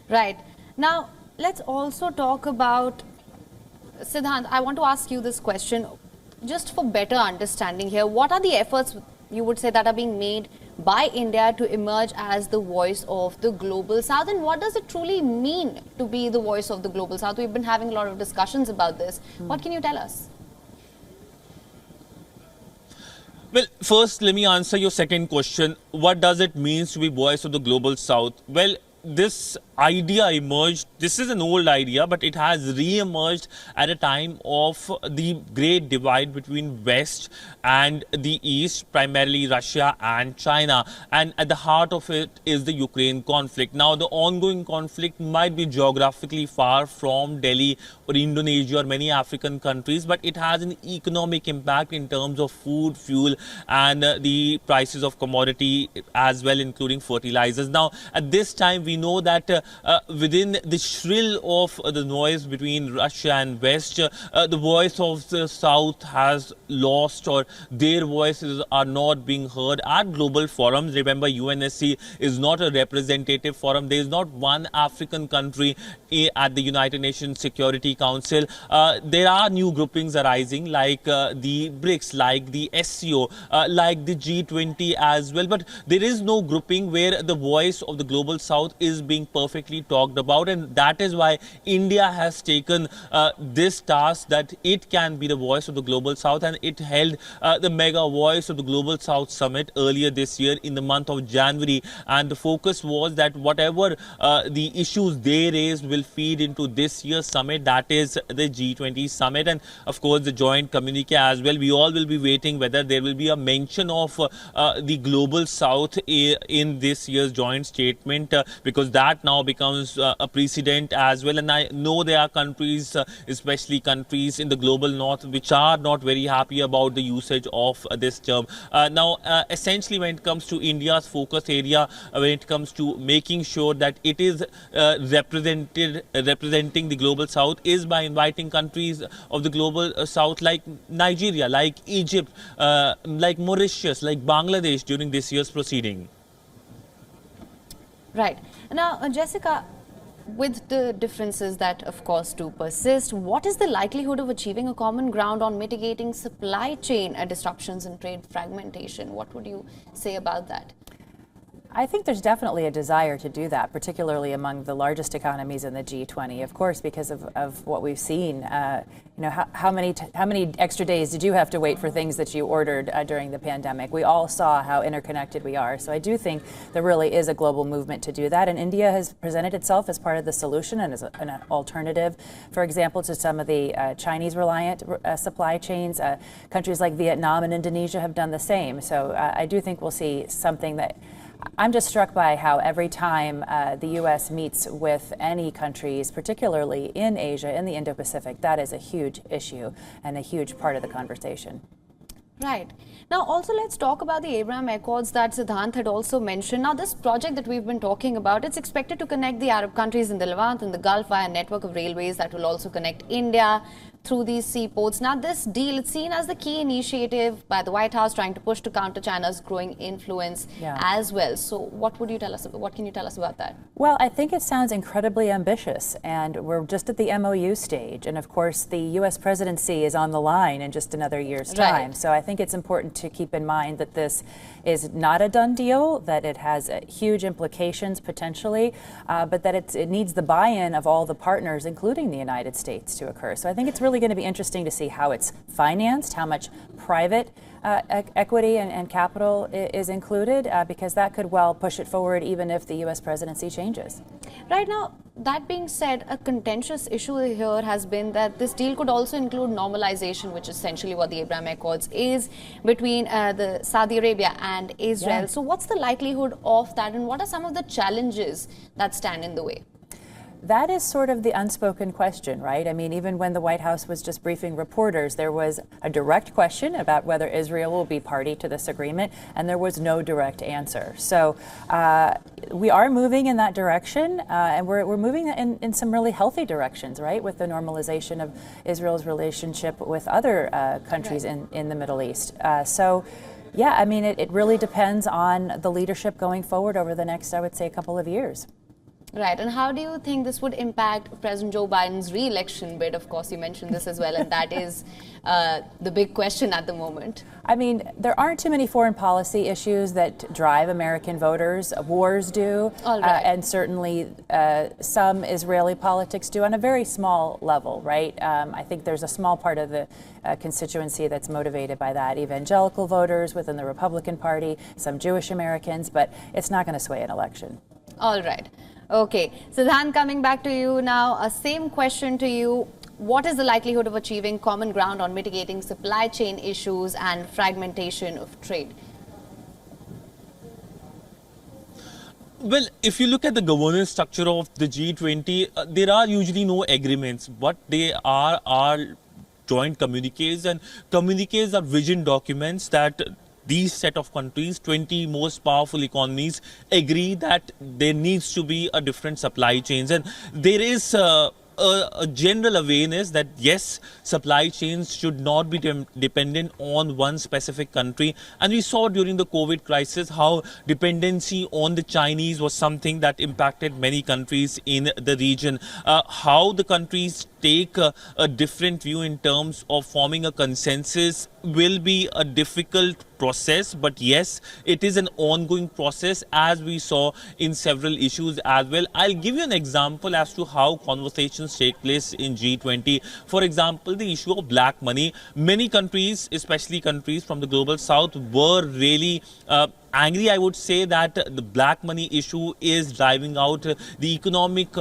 Right. Now, let's also talk about, Siddhant, I want to ask you this question just for better understanding here. What are the efforts you would say that are being made by India to emerge as the voice of the global South? And what does it truly mean to be the voice of the global South? We've been having a lot of discussions about this. What can you tell us? Well, first, let me answer your second question. What does it mean to be voice of the global South? Well, this idea emerged, this is an old idea, but it has re-emerged at a time of the great divide between West and the East, primarily Russia and China. And at the heart of it is the Ukraine conflict. Now, the ongoing conflict might be geographically far from Delhi or Indonesia or many African countries, but it has an economic impact in terms of food, fuel, and the prices of commodity as well, including fertilizers. Now, at this time, we know that within the shrill of the noise between Russia and West, the voice of the South has lost, or their voices are not being heard at global forums. Remember, UNSC is not a representative forum. There is not one African country at the United Nations Security Council. There are new groupings arising like the BRICS, like the SCO, like the G20 as well. But there is no grouping where the voice of the global South is being perfectly talked about, and that is why India has taken this task, that it can be the voice of the global South, and it held the mega voice of the global South summit earlier this year in the month of January, and the focus was that whatever the issues they raised will feed into this year's summit, that is the G20 summit, and of course the joint communique as well. We all will be waiting whether there will be a mention of the global South in this year's joint statement, because that now becomes a precedent as well. And I know there are countries, especially countries in the global North, which are not very happy about the usage of this term. Now, essentially, when it comes to India's focus area, when it comes to making sure that it is representing the global South, is by inviting countries of the global South like Nigeria, like Egypt, like Mauritius, like Bangladesh during this year's proceeding. Right. Now, Jessica, with the differences that, of course, do persist, what is the likelihood of achieving a common ground on mitigating supply chain disruptions and trade fragmentation? What would you say about that? I think there's definitely a desire to do that, particularly among the largest economies in the G20, of course, because of what we've seen. You know, how many extra days did you have to wait for things that you ordered during the pandemic? We all saw how interconnected we are. So I do think there really is a global movement to do that. And India has presented itself as part of the solution and as an alternative, for example, to some of the Chinese-reliant supply chains. Countries like Vietnam and Indonesia have done the same. So I do think we'll see something that I'm just struck by how every time the U.S. meets with any countries, particularly in Asia, in the Indo-Pacific, that is a huge issue and a huge part of the conversation. Right. Now, also let's talk about the Abraham Accords that Siddhant had also mentioned. Now, this project that we've been talking about, it's expected to connect the Arab countries in the Levant and the Gulf via a network of railways that will also connect India through these seaports. Now, this deal is seen as the key initiative by the White House trying to push to counter China's growing influence as well. So what would you tell us? What can you tell us about that? Well, I think it sounds incredibly ambitious, and we're just at the MOU stage. And of course, the U.S. presidency is on the line in just another year's time. Right. So I think it's important to keep in mind that this is not a done deal, that it has huge implications potentially, but that it needs the buy-in of all the partners, including the United States, to occur. So I think it's really going to be interesting to see how it's financed, how much private equity and capital is included, because that could well push it forward even if the U.S. presidency changes. Right. Now, that being said, a contentious issue here has been that this deal could also include normalization, which is essentially what the Abraham Accords is, between the Saudi Arabia and Israel. Yeah. So what's the likelihood of that, and what are some of the challenges that stand in the way? That is sort of the unspoken question, right? I mean, even when the White House was just briefing reporters, there was a direct question about whether Israel will be party to this agreement, and there was no direct answer. So we are moving in that direction, and we're moving in some really healthy directions, right? With the normalization of Israel's relationship with other countries in the Middle East. So yeah, I mean, it really depends on the leadership going forward over the next, I would say, couple of years. Right. And how do you think this would impact President Joe Biden's re-election bid? Of course, you mentioned this as well, and that is the big question at the moment. I mean, there aren't too many foreign policy issues that drive American voters. Wars do, and certainly some Israeli politics do on a very small level, right? I think there's a small part of the constituency that's motivated by that. Evangelical voters within the Republican Party, some Jewish Americans, but it's not going to sway an election. All right. Okay. Siddhant, coming back to you now, same question to you. What is the likelihood of achieving common ground on mitigating supply chain issues and fragmentation of trade? Well, if you look at the governance structure of the G20, there are usually no agreements. What they are joint communiques, and communiques are vision documents that these set of countries, 20 most powerful economies, agree that there needs to be a different supply chains. And there is a general awareness that yes, supply chains should not be dependent on one specific country. And we saw during the COVID crisis how dependency on the Chinese was something that impacted many countries in the region. How the countries take a different view in terms of forming a consensus will be a difficult process, but yes, it is an ongoing process, as we saw in several issues as well. I'll give you an example as to how conversations take place in G20. For example, the issue of black money. Many countries, especially countries from the global south, were really angry. I would say that the black money issue is driving out the economic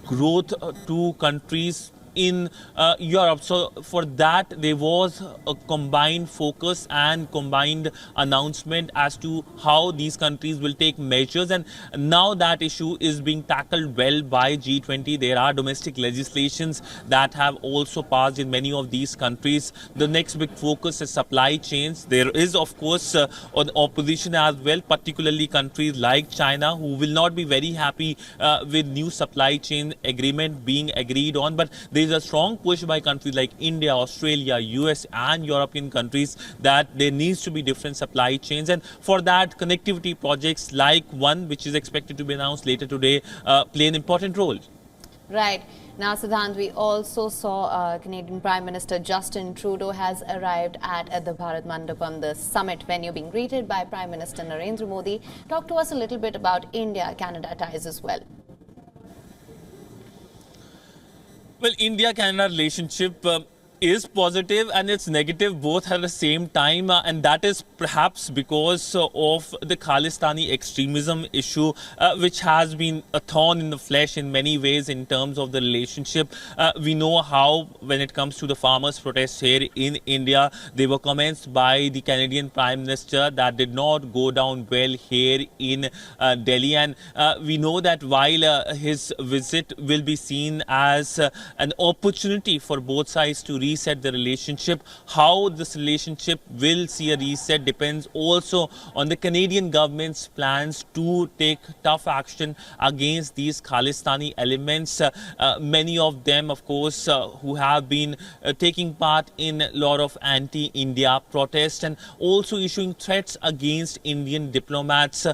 growth to countries in Europe. So for that, there was a combined focus and combined announcement as to how these countries will take measures. And now that issue is being tackled well by G20. There are domestic legislations that have also passed in many of these countries. The next big focus is supply chains. There is, of course, an opposition as well, particularly countries like China, who will not be very happy with new supply chain agreement being agreed on. But there is a strong push by countries like India, Australia, US and European countries that there needs to be different supply chains. And for that, connectivity projects like one which is expected to be announced later today play an important role. Right. Now, Siddhant, we also saw Canadian Prime Minister Justin Trudeau has arrived at the Bharat Mandapam, the summit venue, being greeted by Prime Minister Narendra Modi. Talk to us a little bit about India-Canada ties as well. Well, India-Canada relationship is positive and it's negative both at the same time, and that is perhaps because of the Khalistani extremism issue, which has been a thorn in the flesh in many ways in terms of the relationship. We know how, when it comes to the farmers' protests here in India, they were commenced by the Canadian Prime Minister that did not go down well here in Delhi. And we know that while his visit will be seen as an opportunity for both sides to reset the relationship, how this relationship will see a reset depends also on the Canadian government's plans to take tough action against these Khalistani elements. Many of them, of course, who have been taking part in a lot of anti-India protests and also issuing threats against Indian diplomats.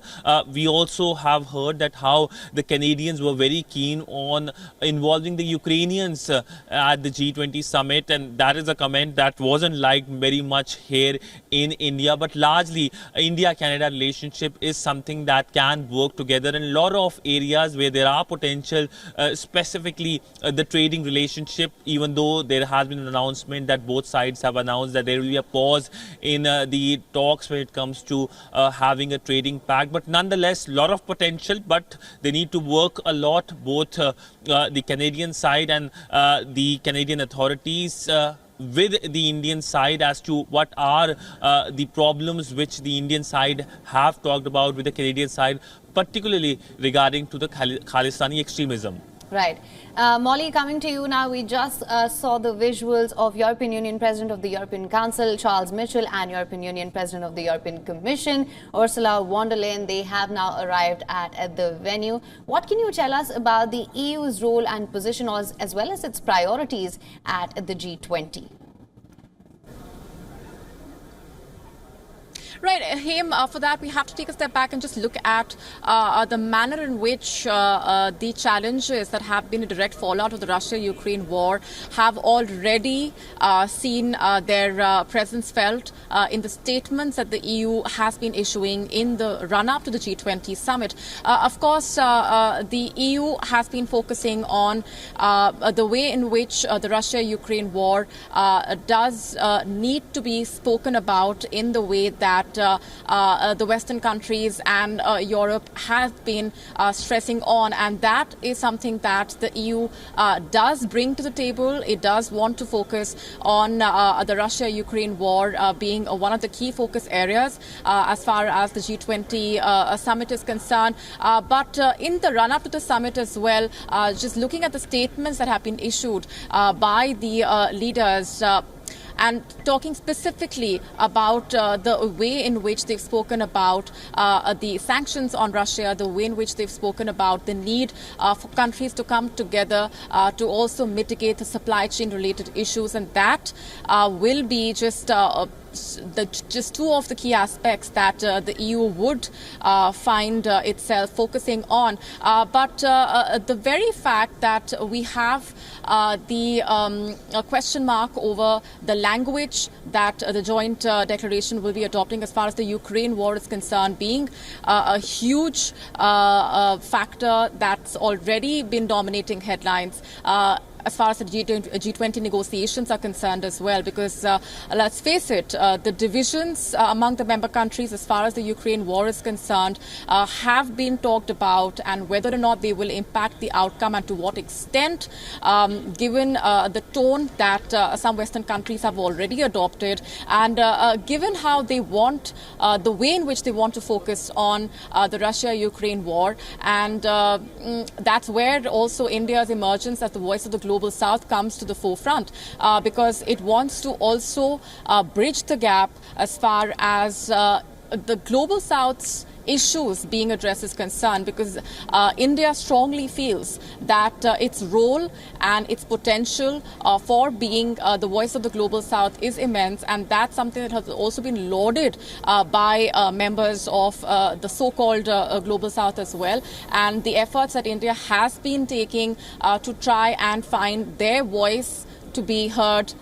We also have heard that how the Canadians were very keen on involving the Ukrainians at the G20 summit, and that is a comment that wasn't liked very much here in India. But largely, India-Canada relationship is something that can work together in a lot of areas where there are potential, specifically the trading relationship, even though there has been an announcement that both sides have announced that there will be a pause in the talks when it comes to having a trading pact. But nonetheless, a lot of potential, but they need to work a lot, both the Canadian side and the Canadian authorities with the Indian side as to what are the problems which the Indian side have talked about with the Canadian side, particularly regarding to the Khalistani extremism. Right. Molly, coming to you now, we just saw the visuals of European Union President of the European Council, Charles Michel, and European Union President of the European Commission, Ursula von der Leyen. They have now arrived at the venue. What can you tell us about the EU's role and position, as well as its priorities at the G20? Right, Haim, for that we have to take a step back and just look at the manner in which the challenges that have been a direct fallout of the Russia-Ukraine war have already seen their presence felt in the statements that the EU has been issuing in the run-up to the G20 Summit. Of course, the EU has been focusing on the way in which the Russia-Ukraine war does need to be spoken about in the way that the Western countries and Europe have been stressing on, and that is something that the EU does bring to the table. It does want to focus on the Russia-Ukraine war being one of the key focus areas as far as the G20 summit is concerned. But in the run-up to the summit as well, just looking at the statements that have been issued by the leaders, and talking specifically about the way in which they've spoken about the sanctions on Russia, the way in which they've spoken about the need for countries to come together to also mitigate the supply chain related issues, and that will be just two of the key aspects that the EU would find itself focusing on. But the very fact that we have the question mark over the language that the joint declaration will be adopting as far as the Ukraine war is concerned, being a huge factor that's already been dominating headlines. As far as the G20 negotiations are concerned as well, because let's face it, the divisions among the member countries as far as the Ukraine war is concerned have been talked about, and whether or not they will impact the outcome and to what extent, given the tone that some Western countries have already adopted, and given how they want, the way in which they want to focus on the Russia-Ukraine war. And that's where also India's emergence as the voice of the global South comes to the forefront, because it wants to also bridge the gap as far as the global South's issues being addressed is concerned, because India strongly feels that its role and its potential for being the voice of the global South is immense, and that's something that has also been lauded by members of the so-called global South as well, and the efforts that India has been taking to try and find their voice to be heard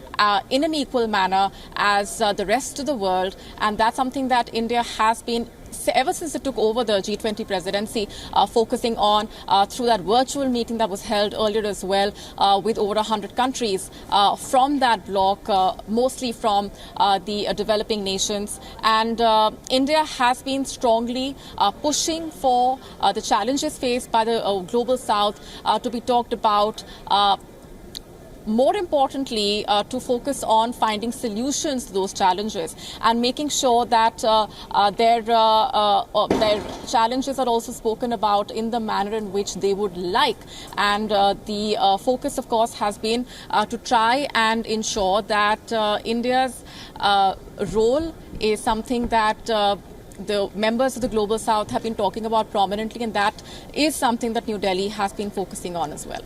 in an equal manner as the rest of the world. And that's something that India has been, ever since it took over the G20 presidency, focusing on through that virtual meeting that was held earlier as well, with over 100 countries from that bloc, mostly from the developing nations. And India has been strongly pushing for the challenges faced by the global South to be talked about. More importantly, to focus on finding solutions to those challenges and making sure that their challenges are also spoken about in the manner in which they would like. And the focus, of course, has been to try and ensure that India's role is something that the members of the Global South have been talking about prominently, and that is something that New Delhi has been focusing on as well.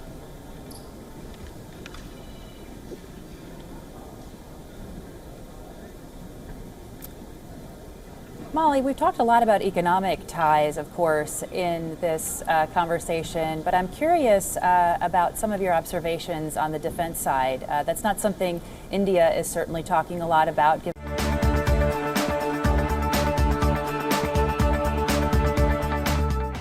Molly, we've talked a lot about economic ties, of course, in this conversation, but I'm curious about some of your observations on the defense side. That's not something India is certainly talking a lot about,